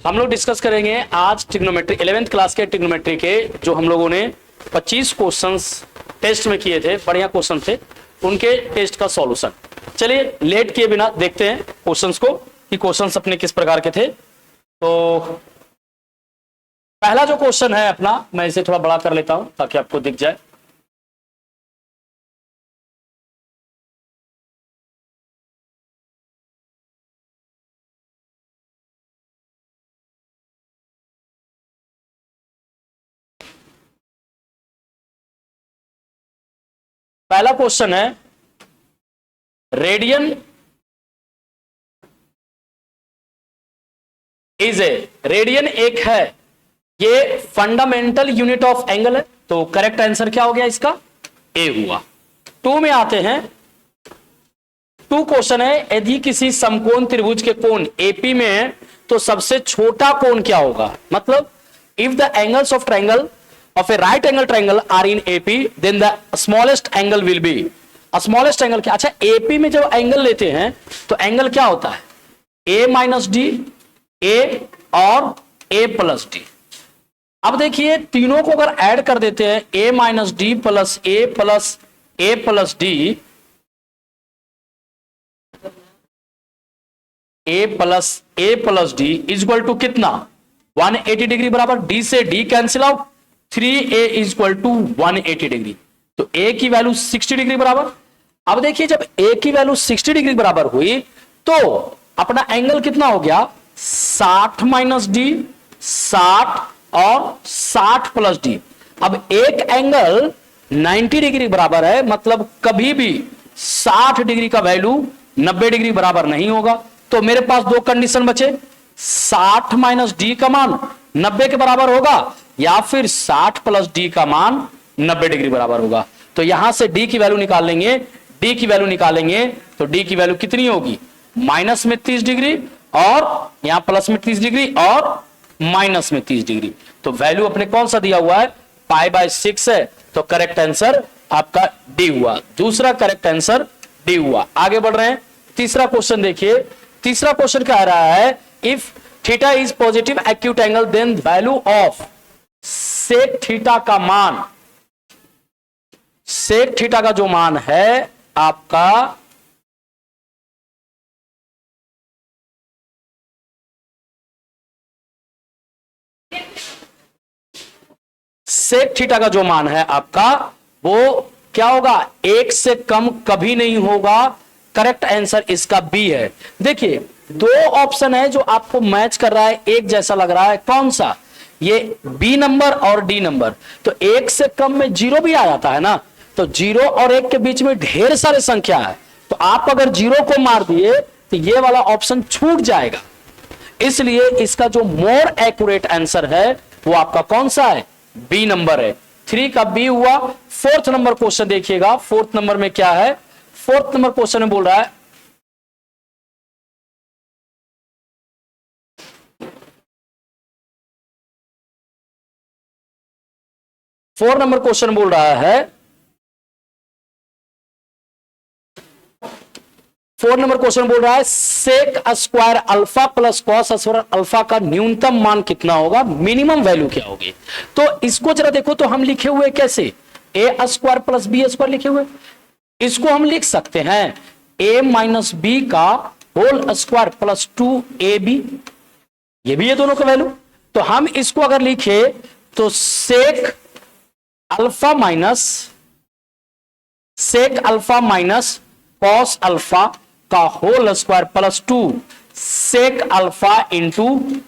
हम लोग डिस्कस करेंगे आज ट्रिग्नोमेट्री 11th क्लास के ट्रिग्नोमेट्री के जो हम लोगों ने 25 क्वेश्चंस टेस्ट में किए थे, बढ़िया क्वेश्चन थे, उनके टेस्ट का सॉल्यूशन। चलिए लेट किए बिना देखते हैं क्वेश्चंस को कि क्वेश्चंस अपने किस प्रकार के थे। तो पहला जो क्वेश्चन है अपना, मैं इसे थोड़ा बड़ा कर लेता हूं ताकि आपको दिख जाए। पहला क्वेश्चन है रेडियन इज ए, रेडियन एक है, ये फंडामेंटल यूनिट ऑफ एंगल है, तो करेक्ट आंसर क्या हो गया इसका? ए हुआ। 2 में आते हैं। 2 क्वेश्चन है, यदि किसी समकोण त्रिभुज के कोण एपी में है तो सबसे छोटा कोण क्या होगा? मतलब if the angles of triangle of a right angle triangle are in AP, then the smallest angle will be, smallest angle क्या? अच्छा, AP में जब एंगल लेते हैं तो एंगल क्या होता है? A माइनस डी, A और A प्लस डी। अब देखिए तीनों को अगर ऐड कर देते हैं, A minus D plus A plus A plus D, A plus D is equal to कितना? 180 डिग्री बराबर। D से D cancel out, 3a is equal to 180 degree, तो a की वैल्यू 60 डिग्री बराबर। अब देखिए जब a की वैल्यू 60 डिग्री बराबर हुई तो अपना एंगल कितना हो गया? 60 माइनस डी, 60 और 60 प्लस डी। अब एक एंगल 90 डिग्री बराबर है, मतलब कभी भी 60 डिग्री का वैल्यू 90 डिग्री बराबर नहीं होगा। तो मेरे पास 2 कंडीशन बचे, 60 माइनस डी का मान 90 के बराबर होगा या फिर 60 प्लस डी का मान 90 डिग्री बराबर होगा। तो यहां से डी की वैल्यू निकाल लेंगे, डी की वैल्यू निकालेंगे तो डी की वैल्यू कितनी होगी? माइनस में 30 डिग्री और यहां प्लस में 30 डिग्री और माइनस में 30 डिग्री। तो वैल्यू अपने कौन सा दिया हुआ है? π/6 है, तो करेक्ट आंसर आपका डी हुआ। दूसरा करेक्ट आंसर डी हुआ। आगे बढ़ रहे हैं, तीसरा क्वेश्चन देखिए। तीसरा क्वेश्चन कह रहा है if theta is positive acute angle then value of sec theta का मान, सेक थीटा का जो मान है आपका सेक थीटा का जो मान है आपका वो क्या होगा? 1 से कम कभी नहीं होगा। करेक्ट आंसर इसका बी है। देखिए 2 ऑप्शन है जो आपको मैच कर रहा है, एक जैसा लग रहा है, कौन सा? ये बी नंबर और डी नंबर। तो 1 से कम में 0 भी आ जाता है ना, तो 0 और 1 के बीच में ढेर सारे संख्या है, तो आप अगर 0 को मार दिए तो ये वाला ऑप्शन छूट जाएगा। इसलिए इसका जो मोर एक्यूरेट आंसर है वो आपका कौन सा है? बी नंबर है। 3 का बी हुआ। 4th नंबर क्वेश्चन देखिएगा। 4th नंबर में क्या है? 4th नंबर क्वेश्चन में बोल रहा है नंबर क्वेश्चन बोल रहा है 4 नंबर क्वेश्चन बोल रहा है sec square alpha plus cos square alpha का न्यूनतम मान कितना होगा? मिनिमम वैल्यू क्या होगी? तो इसको जरा देखो, तो हम लिखे हुए कैसे? ए स्क्वायर प्लस बी स्क्वायर लिखे हुए। इसको हम लिख सकते हैं ए माइनस बी का होल स्क्वायर प्लस 2ab, ये भी ये दोनों का वैल्यू। तो हम इसको अगर लिखे तो sec alpha minus cos alpha का whole square plus 2 sec alpha into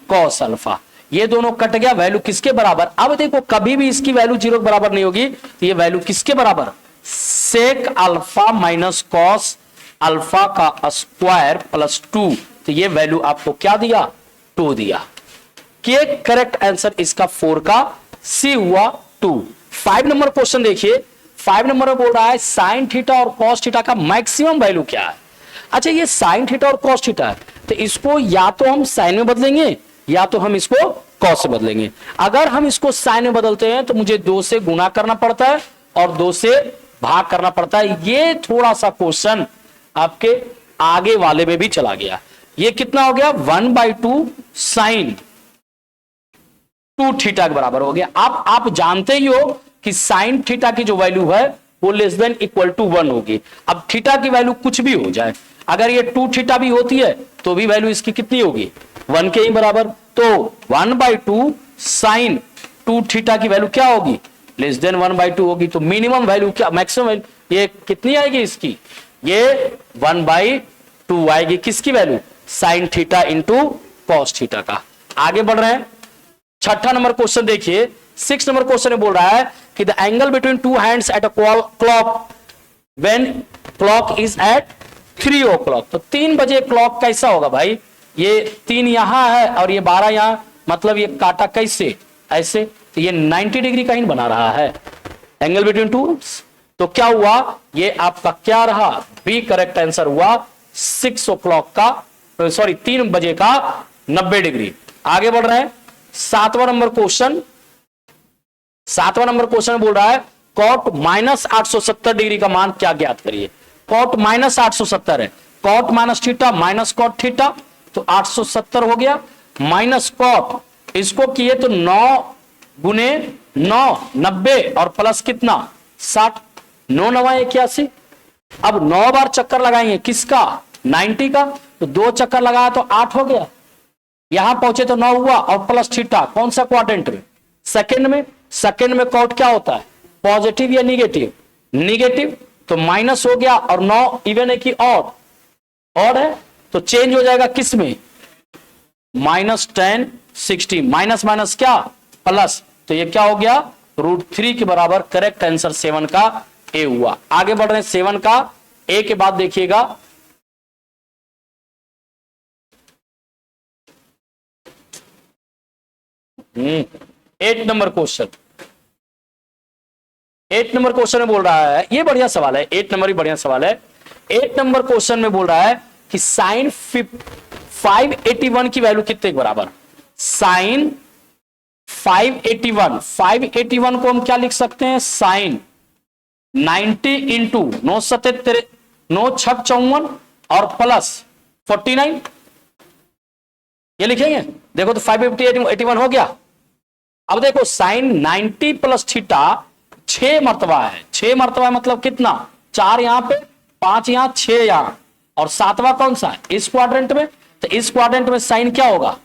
cos alpha, ये दोनों कट गया, वैल्यू किसके बराबर? अब देखो कभी भी इसकी वैल्यू 0 के बराबर नहीं होगी, तो ये वैल्यू किसके बराबर? Sec alpha minus cos alpha का स्क्वायर प्लस 2, तो ये वैल्यू आपको क्या दिया? 2 दिया। कि करेक्ट आंसर इसका 4 का सी हुआ 2। 5 नंबर क्वेश्चन देखिए। 5 नंबर में बोल रहा है साइन थीटा और कॉस थीटा का मैक्सिमम वैल्यू क्या है? अच्छा, ये साइन थीटा और कॉस थीटा है, तो इसको या तो हम साइन में बदलेंगे या तो हम इसको कॉस से बदलेंगे। अगर हम इसको साइन में बदलते हैं तो मुझे 2 से गुना करना पड़ता है और 2 से भाग करना पड़ता है। ये थोड़ा सा क्वेश्चन आपके आगे वाले में भी चला गया। ये कितना हो गया 1/2 साइन 2 थीटा के बराबर हो गया। आप जानते ही हो कि साइन थीटा की जो वैल्यू है वो लेस देन इक्वल टू 1 होगी। अब थीटा की वैल्यू कुछ भी हो जाए, अगर ये 2 थीटा भी होती है तो भी वैल्यू इसकी कितनी होगी 1 के ही बराबर। तो 1/2 साइन 2 थीटा की वैल्यू क्या होगी लेस देन 1/2 होगी। तो मिनिमम वैल्यू क्या, मैक्सिमम वैल्यू ये कितनी आएगी इसकी, ये 1/2 आएगी। किसकी value, sine theta into cos theta का। आगे बढ़ रहे हैं, छठा नंबर क्वेश्चन देखिए। 6 नंबर क्वेश्चन में बोल रहा है कि the angle between two hands at a clock when clock is at 3 o'clock। तो 3 बजे क्लॉक कैसा होगा भाई, ये 3 यहां है और ये 12 यहां, मतलब ये काटा कैसे, ऐसे, तो ये 90 डिग्री का ही बना रहा है एंगल बिटवीन टू हैंड्स। तो क्या हुआ, ये आपका क्या रहा, बी करेक्ट आंसर हुआ 6 o'clock का, सॉरी 3 बजे का 90 डिग्री। आगे बढ़ रहे हैं, 7वां नंबर क्वेश्चन। 7वां नंबर क्वेश्चन बोल रहा है कॉट -870 डिग्री का मान क्या ज्ञात करिए। कॉट -870 है, cot minus theta minus cot theta, तो 870 हो गया, माइनस कॉट इसको किए तो 9 गुने 9 90 और प्लस कितना 60, 9 9 81। अब 9 बार चक्कर लगाएंगे किसका 90 का, तो 2 चक्कर लगाया तो 8 हो गया, यहां पहुंचे तो 9 हुआ और प्लस थीटा कौन सा क्वाड्रेंट में, सेकंड में। सेकंड में कॉट क्या होता है, पॉजिटिव या निगेटिव, निगेटिव, तो माइनस हो गया और 9 इवन है कि ऑड, ऑड है, तो चेंज हो जाएगा किस में, -10 60, माइनस माइनस क्या प्लस, तो ये क्या हो गया √3 के बराबर। करेक्ट आंसर 7 का ए हुआ। आगे बढ़ रहे हैं, 7 का ए के बाद देखिएगा 8 नंबर क्वेश्चन। 8 नंबर क्वेश्चन में बोल रहा है, ये बढ़िया सवाल है, 8 नंबर ही बढ़िया सवाल है। 8 नंबर क्वेश्चन में बोल रहा है कि साइन 581 की वैल्यू कितने के बराबर, साइन 581 को हम क्या लिख सकते हैं, साइन 90 इंटू 9 7 9 6 54 और प्लस 49, ये लिखेंगे। देखो तो 581 हो गया। अब देखो साइन 90 प्लस थीटा 6 मर्तबा है, 6 मर्तबा मतलब कितना, 4 यहां पे 5 यहां 6 यहां, और 7वां कौन सा है इस क्वाड्रेंट में, तो इस क्वाड्रेंट में साइन क्या होगा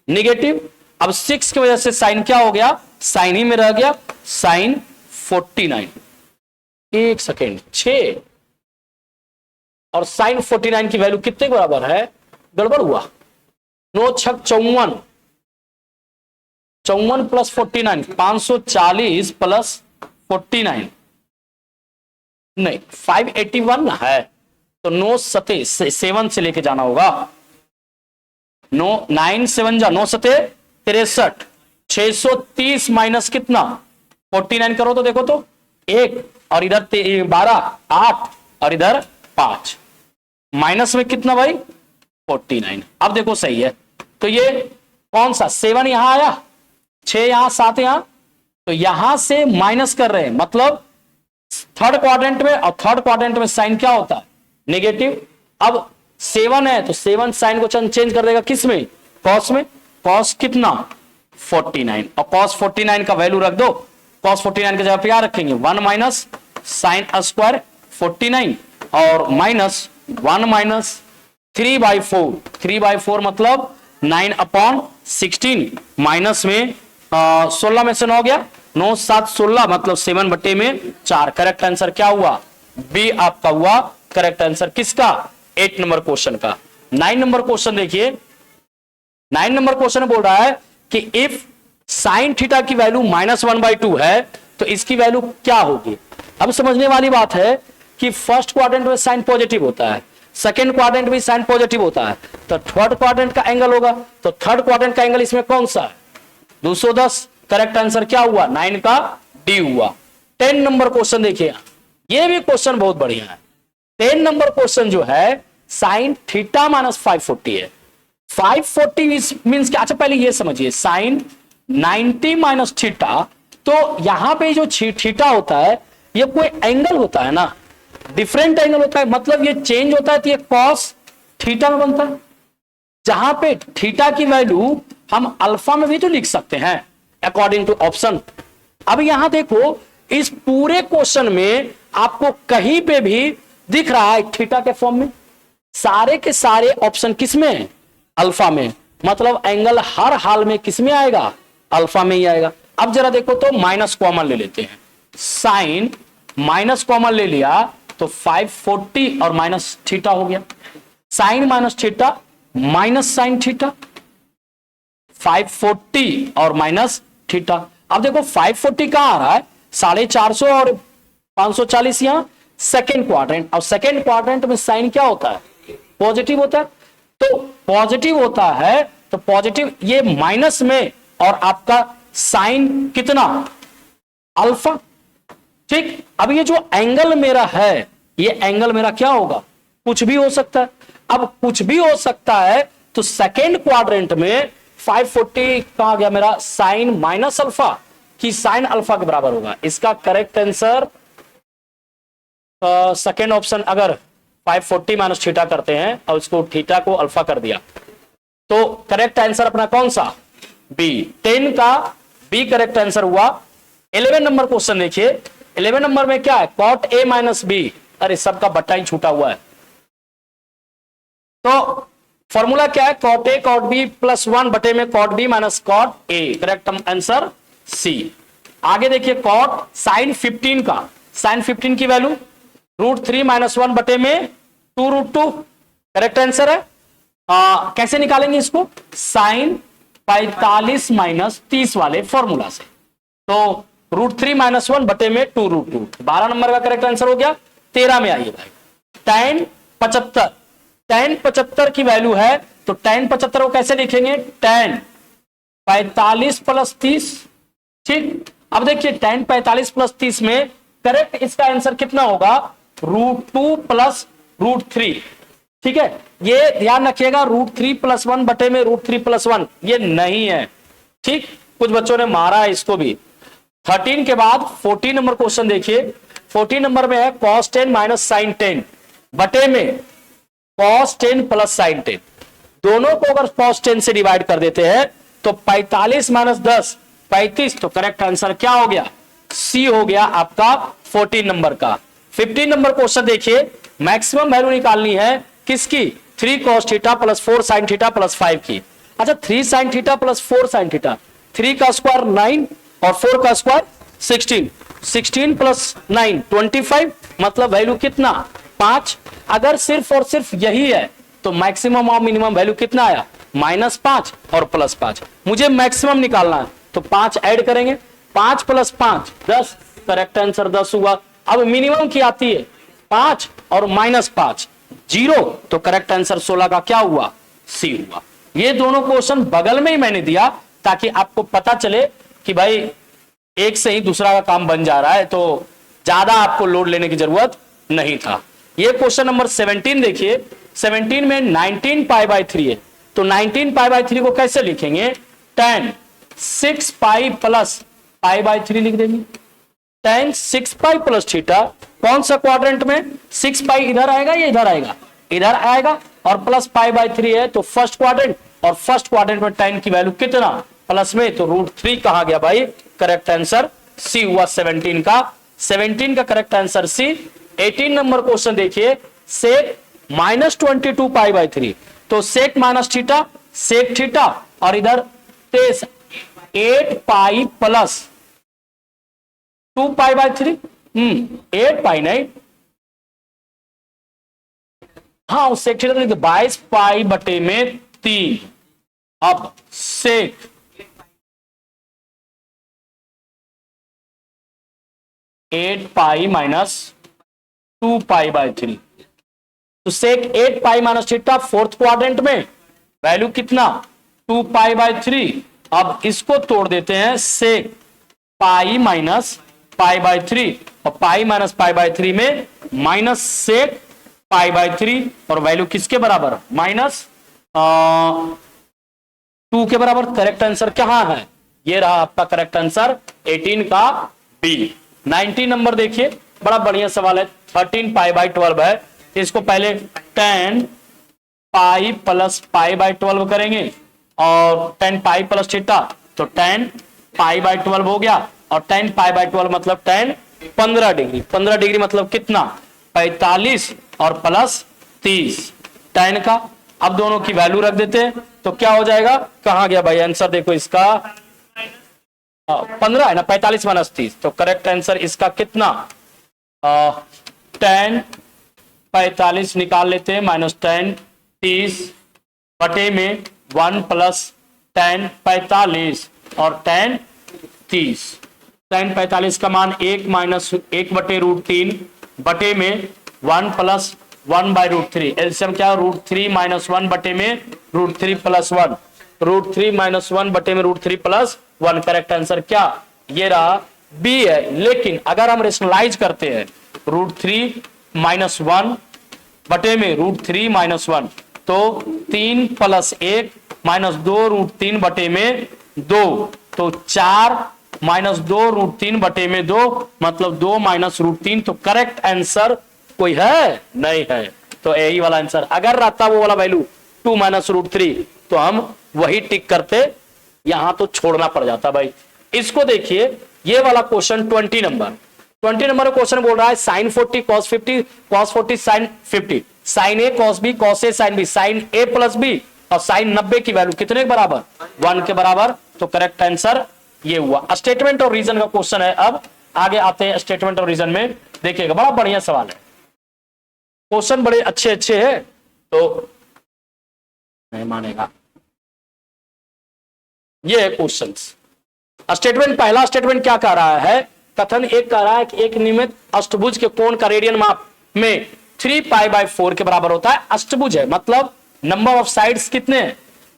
निगेटिव। अब 6 की वजह से साइन क्या हो गया, साइन ही में रह गया, साइन 49। एक सेकेंड, 6 और साइन 49 की वैल्यू कितने के बराबर है, गड़बड़ हुआ, 9 6 54, 54 प्लस 49 540 प्लस 49, नहीं 581 है, तो 9 7 से लेके जाना होगा, 9 7 जा 9 7 63, 630 माइनस कितना 49 करो तो देखो तो 1 और इधर 12 8 और इधर 5, माइनस में कितना भाई 49। अब देखो सही है, तो ये कौन सा 7 यहां आया, 6 यहां 7 यहां, तो यहां से माइनस कर रहे हैं, मतलब थर्ड क्वाड्रेंट में, और थर्ड क्वाड्रेंट में साइन क्या होता है नेगेटिव। अब 7 है तो 7 साइन को चेंज कर देगा किस में, कॉस में, कॉस कितना 49, और कॉस 49 का वैल्यू रख दो, कॉस 49 की जगह पे क्या रखेंगे 1 माइनस साइन स्क्वायर 49 और माइनस 1 माइनस 3/4, 3/4 मतलब 9/16, माइनस में 16 में से 9 गया, 9 7 16 मतलब 7/4। करेक्ट आंसर क्या हुआ, बी आपका हुआ करेक्ट आंसर किसका 8 नंबर क्वेश्चन का। 9 नंबर क्वेश्चन देखिए, 9 नंबर क्वेश्चन बोल रहा है कि इफ साइन थीटा की वैल्यू -1/2 है तो इसकी वैल्यू क्या होगी। अब समझने वाली बात है कि फर्स्ट क्वाड्रेंट में साइन पॉजिटिव होता है, सेकेंड क्वाड्रेंट में साइन पॉजिटिव होता है, तो थर्ड क्वाड्रेंट का एंगल होगा, तो थर्ड क्वाड्रेंट का एंगल इसमें कौन सा है 210। करेक्ट आंसर क्या हुआ 9 का डी हुआ। 10 नंबर क्वेश्चन देखिए, ये भी क्वेश्चन बहुत बढ़िया है। 10 नंबर क्वेश्चन जो है साइन थीटा -540 है, 540 मींस क्या, अच्छा पहले ये समझिए साइन 90 माइनस थीटा, तो यहां पे जो थीटा होता है ये कोई एंगल होता है ना, डिफरेंट एंगल होता है, मतलब ये चेंज होता है तो ये कॉस थीटा में बनता है, जहां पे थीटा की वैल्यू हम अल्फा में भी तो लिख सकते हैं अकॉर्डिंग टू ऑप्शन। अब यहां देखो, इस पूरे क्वेश्चन में आपको कहीं पे भी दिख रहा है थीटा के फॉर्म में, सारे के सारे ऑप्शन किस में है? अल्फा में, मतलब एंगल हर हाल में किस में आएगा? अल्फा में ही आएगा। अब जरा देखो तो माइनस कॉमन ले लेते हैं, साइन माइनस कॉमन ले लिया तो 540 और माइनस थीटा हो गया, sine minus theta minus sine theta, 540 और माइनस थीटा। अब देखो 540 कहां आ रहा है? 450 और 540 यहां सेकेंड क्वाड्रेंट, और सेकेंड क्वाड्रेंट में साइन क्या होता है? पॉजिटिव होता है। तो पॉजिटिव होता है तो पॉजिटिव ये माइनस में, और आपका साइन कितना? अल्फा। ठीक, अब ये जो एंगल मेरा है, ये एंगल मेरा क्या होगा? कुछ भी हो सकता है। अब कुछ भी हो सकता है तो सेकेंड क्वाड्रेंट में 540 कहां गया मेरा? साइन माइनस अल्फा कि साइन अल्फा के बराबर होगा। इसका करेक्ट आंसर सेकेंड ऑप्शन, अगर 540 माइनस थीटा करते हैं और इसको थीटा को अल्फा कर दिया तो करेक्ट आंसर अपना कौन सा? बी। 10 का बी करेक्ट आंसर हुआ। 11 नंबर क्वेश्चन देखिए, 11 नंबर में क्या है? Cot A minus B. अरे सबका बट्टा ही छूटा हुआ है, तो फॉर्मूला क्या है? Cot A cot B plus 1 बटे में cot B minus cot A, correct answer C. आगे देखिए, कॉट साइन 15 का, साइन 15 की वैल्यू √3 माइनस 1 बटे में 2√2, करेक्ट आंसर है। कैसे निकालेंगे इसको? साइन 45 माइनस 30 वाले फॉर्मूला से, तो √3 माइनस 1 बटे में 2√2, 12 नंबर का करेक्ट आंसर हो गया। 13 में आइए भाई, tan 75, tan 75 की वैल्यू है तो tan 75 को कैसे लिखेंगे? tan 45 plus 30। ठीक, अब देखिए tan 45 प्लस 30 में करेक्ट इसका आंसर कितना होगा? √2 प्लस √3। ठीक है, ये ध्यान रखिएगा, √3 प्लस 1 बटे में √3 प्लस 1 ये नहीं है। ठीक, कुछ बच्चों ने मारा है इसको भी। 13 के बाद 14 नंबर क्वेश्चन देखिए, 14 नंबर में है cos 10 माइनस साइन 10 बटे में cos 10 प्लस साइन 10। दोनों को अगर cos 10 से डिवाइड कर देते हैं तो 45 माइनस 10 35, तो करेक्ट आंसर क्या हो गया? सी हो गया आपका 14 नंबर का। 15 नंबर क्वेश्चन देखिए, मैक्सिमम वैल्यू निकालनी है किसकी? 3 cos theta plus 4 sine theta plus 5 की। अच्छा, 3 sine theta plus 4 sine theta, 3 का स्क्वायर 9 और 4 का स्क्वायर 16, 16 प्लस 9 25, मतलब वैल्यू कितना? 5। अगर सिर्फ और सिर्फ यही है तो मैक्सिमम और मिनिमम वैल्यू कितना आया? -5 और +5। मुझे मैक्सिमम निकालना है तो 5 ऐड करेंगे, 5 प्लस 5 10, करेक्ट आंसर 10 हुआ। अब मिनिमम की आती है 5 और -5 0, तो करेक्ट आंसर 16 का क्या हुआ? सी हुआ। ये दोनों क्वेश्चन बगल में ही मैंने दिया ताकि आपको पता चले कि भाई एक से ही दूसरा का काम बन जा रहा है, तो ज्यादा आपको लोड लेने की जरूरत नहीं था। ये क्वेश्चन नंबर 17 देखिए, 17 में 19 पाई बाय 3 है, तो 19 पाई बाय 3 को कैसे लिखेंगे? tan 6 pi plus pi by 3 लिख देंगे। tan 6 पाई प्लस थीटा, कौन सा क्वाड्रेंट में? 6 पाई इधर आएगा या इधर आएगा? इधर आएगा, और प्लस पाई बाय 3 है तो फर्स्ट क्वाड्रेंट, और फर्स्ट क्वाड्रेंट में tan की वैल्यू कितना? प्लस में, तो √3 कहा गया भाई, करेक्ट आंसर सी हुआ 17 का। 17 का correct answer C. 18 number question देखिए, सेक -22 पाई बाय 3, तो sec minus theta sec theta, और इधर 8 पाई प्लस 2 पाई बाय 3, 8 पाई नहीं, हाँ सेक थीटा 22 पाई बटे में 3। अब सेक 8 पाई माइनस 2 पाई बाय 3, तो सेक 8 pi minus theta fourth quadrant में वैल्यू कितना? 2 पाई बाय 3। अब इसको तोड़ देते हैं, सेक पाई माइनस पाई बाय 3, और पाई माइनस पाई बाय 3 में माइनस सेक पाई बाय 3, और वैल्यू किसके बराबर? -2 के बराबर। करेक्ट आंसर क्या है? ये रहा आपका करेक्ट आंसर 18 का बी। 19 नंबर देखिए, बड़ा बढ़िया सवाल है। 13 पाई बाय 12 है, इसको पहले tan pi plus pi by 12 करेंगे और 10 पाई प्लस थीटा, तो 10 पाई बाय 12 हो गया और 10 पाई बाय 12 मतलब 10 15 डिग्री। 15 डिग्री मतलब कितना, 45 और प्लस 30 tan का। अब दोनों की वैल्यू रख देते हैं तो क्या हो जाएगा, कहां गया भाई आंसर, देखो इसका 15 है ना, 45 माइनस 30, तो करेक्ट आंसर इसका कितना, 10 45 निकाल लेते हैं माइनस 10 30 बटे में 1 प्लस 10 45 और 10 30। 10 45 का मान 1 माइनस 1 बटे √3 बटे में 1 प्लस 1 बाय √3। एलसीएम क्या, √3 माइनस 1 बटे में √3 प्लस 1, √3 माइनस 1 बटे में √3 प्लस 1। करेक्ट आंसर क्या, ये रहा बी है। लेकिन अगर हम रेशनलाइज करते हैं √3 माइनस 1 बटे में √3 माइनस 1, तो 3 प्लस 1 माइनस 2 √3 बटे में 2, तो 4 माइनस 2 √3 बटे में 2 मतलब 2 माइनस √3। तो करेक्ट आंसर कोई है, नहीं है, तो यही वाला आंसर। अगर रहता वो वाला वैल्यू 2 माइनस √3 तो हम वही टिक करते, यहां तो छोड़ना पड़ जाता भाई। इसको देखिए, ये वाला क्वेश्चन 20 नंबर क्वेश्चन बोल रहा है sine 40 cos 50 cos 40 sine 50, sine A cos B cos A sine B, sine A plus B और साइन 90 की वैल्यू कितने के बराबर, 1 के बराबर। तो करेक्ट आंसर ये हुआ। स्टेटमेंट और रीजन का क्वेश्चन है। अब आगे आते हैं स्टेटमेंट और रीजन में, देखिएगा बड़ा बढ़िया सवाल है, क्वेश्चन बड़े अच्छे अच्छे हैं तो नहीं मानेगा। ये है क्वेश्चंस। स्टेटमेंट, पहला स्टेटमेंट क्या कह रहा है, कथन एक कह रहा है कि एक नियमित अष्टभुज के कोण का रेडियन माप में 3 पाई बाय 4 के बराबर होता है। अष्टभुज है मतलब नंबर ऑफ साइड्स कितने हैं,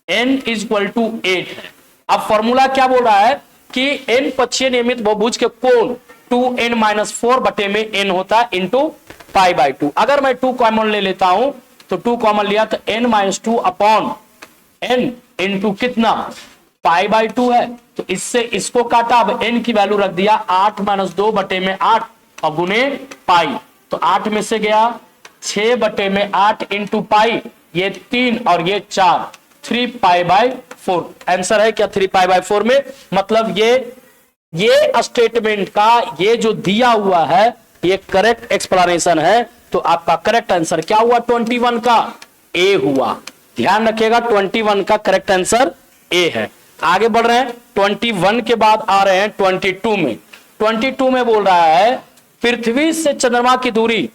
n = 8 है। अब फॉर्मूला क्या बोल रहा है कि n पक्षीय नियमित बहुभुज के कोण 2n-4 बटे में n होता है इंटू पाई बाय 2। अगर मैं 2 कॉमन ले लेता हूं तो 2 कॉमन लिया तो n-2 अपॉन n इंटू कितना, पाई बाय 2 है, तो इससे इसको काटा, अब n की वैल्यू रख दिया 8 - 2 बटे में 8 और गुने पाई, तो 8 में से गया 6 बटे में 8 इंटू पाई, ये 3 और ये 4, 3 पाई बाय 4। आंसर है क्या 3 पाई बाय 4 में, मतलब ये स्टेटमेंट का ये जो दिया हुआ है ये करेक्ट एक्सप्लेनेशन है। तो आपका करेक्ट आंसर क्या हुआ, 21 का ए हुआ। ध्यान रखिएगा 21 का करेक्ट आंसर ए है। आगे बढ़ रहे हैं, 21 के बाद आ रहे हैं 22 में। 22 में बोल रहा है पृथ्वी से चंद्रमा की दूरी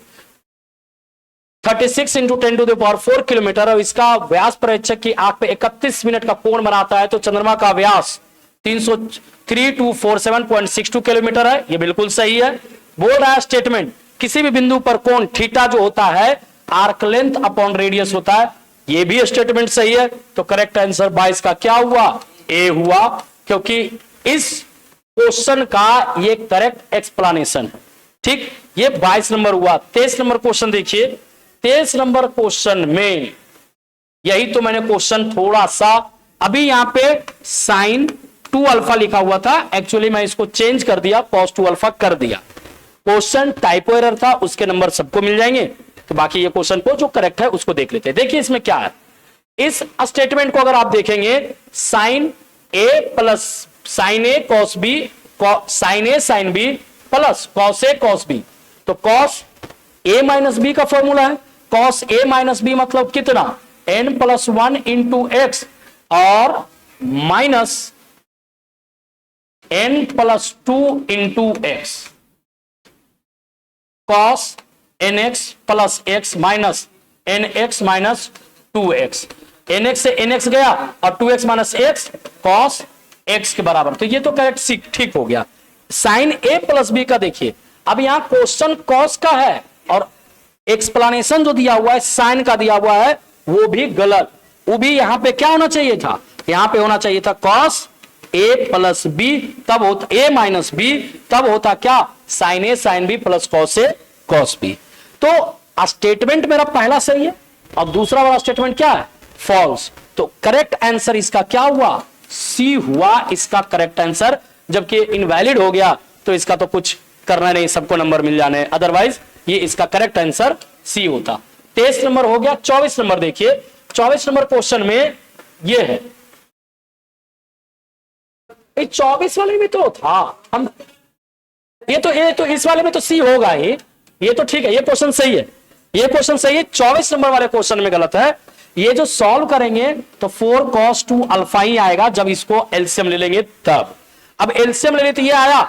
36 × 10⁴ किलोमीटर और इसका व्यास प्रेक्षक की आंख पे 31 मिनट का कोण बनाता है, तो चंद्रमा का व्यास 3247.62 किलोमीटर है। ये बिल्कुल सही है। बोल रहा है स्टेटमेंट किसी भी बिंदु पर कोण थीटा जो होता है आर्क लेंथ अपॉन रेडियस होता है, ये भी स्टेटमेंट सही है। तो करेक्ट आंसर 22 का क्या हुआ, ए हुआ, क्योंकि इस क्वेश्चन का ये करेक्ट एक्सप्लेनेशन है। ठीक, ये 22 नंबर हुआ। 23 नंबर क्वेश्चन देखिए। 23 नंबर क्वेश्चन में यही तो मैंने क्वेश्चन थोड़ा सा अभी यहां पे साइन 2 अल्फा लिखा हुआ था, एक्चुअली मैं इसको चेंज कर दिया, cos 2 अल्फा कर दिया। क्वेश्चन टाइपो एरर था, उसके नंबर सबको मिल जाएंगे। तो बाकी ये क्वेश्चन को जो करेक्ट है उसको देख लेते हैं। देखिए इसमें क्या है, इस स्टेटमेंट को अगर आप देखेंगे sign A plus sign A cos B, sine A sine B plus cos A cos B, तो कॉस ए माइनस बी का फॉर्मूला है। कॉस ए माइनस बी मतलब कितना, n+1 इंटू एक्स और minus n+2 into x, cos nx plus x minus nx minus 2x, nx से nx गया और 2x minus x cos x के बराबर। तो ये तो करेक्ट ठीक हो गया। साइन a प्लस बी का देखिए, अब यहां क्वेश्चन कॉस का है और एक्सप्लेनेशन जो दिया हुआ है साइन का दिया हुआ है वो भी गलत। वो भी यहां पे क्या होना चाहिए था, यहां पे होना चाहिए था कॉस a प्लस बी, तब होता a माइनस बी, तब होता क्या sine a sine B plus cos a cos B. तो स्टेटमेंट मेरा पहला सही है और दूसरा वाला स्टेटमेंट क्या है, फॉल्स। तो करेक्ट आंसर इसका क्या हुआ, सी हुआ इसका करेक्ट आंसर। जबकि इनवैलिड हो गया तो इसका तो कुछ करना नहीं, सबको नंबर मिल जाने, अदरवाइज ये इसका करेक्ट आंसर सी होता। 23 नंबर हो गया। 24 नंबर देखिए, 24 नंबर क्वेश्चन में ये है, 24 वाले में तो था हम, ये तो इस वाले में तो सी होगा ही, ये तो ठीक है, ये क्वेश्चन सही है, ये क्वेश्चन सही है। 24 नंबर वाले क्वेश्चन में गलत है। ये जो सॉल्व करेंगे तो 4 cos 2 अल्फा ही आएगा जब इसको एलसीएम ले लेंगे तब। अब एलसीएम ले लेते ये आया,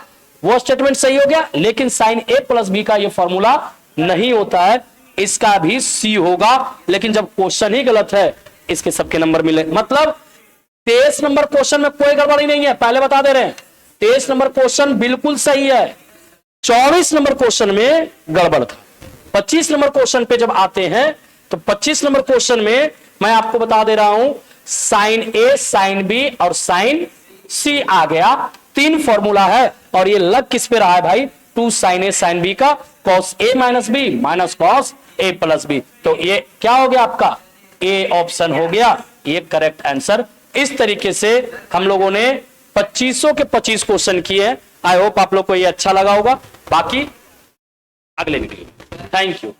वो स्टेटमेंट सही हो गया, लेकिन साइन ए प्लस बी का ये फॉर्मूला नहीं होता है, इसका भी सी होगा, लेकिन जब क्वेश्चन ही गलत है इसके सबके नंबर मिले। मतलब 23 नंबर क्वेश्चन में कोई गड़बड़ी नहीं है, पहले बता दे रहे हैं, 23 नंबर क्वेश्चन बिल्कुल सही है, 24 नंबर क्वेश्चन में गड़बड़ था। 25 नंबर क्वेश्चन पे जब आते हैं तो 25 नंबर क्वेश्चन में मैं आपको बता दे रहा हूं, साइन ए, साइन बी और साइन सी आ गया, 3 फॉर्मूला है, और ये लग किस पे रहा है भाई, 2 साइन ए साइन बी का, cos A minus B minus cos A plus B. तो ये क्या हो गया आपका, ए ऑप्शन हो गया ये करेक्ट आंसर। इस तरीके से हम लोगों ने 2500 के 25 क्वेश्चन किए। आई होप आप लोग को ये अच्छा लगा होगा। बाकी अगले वीडियो, थैंक यू।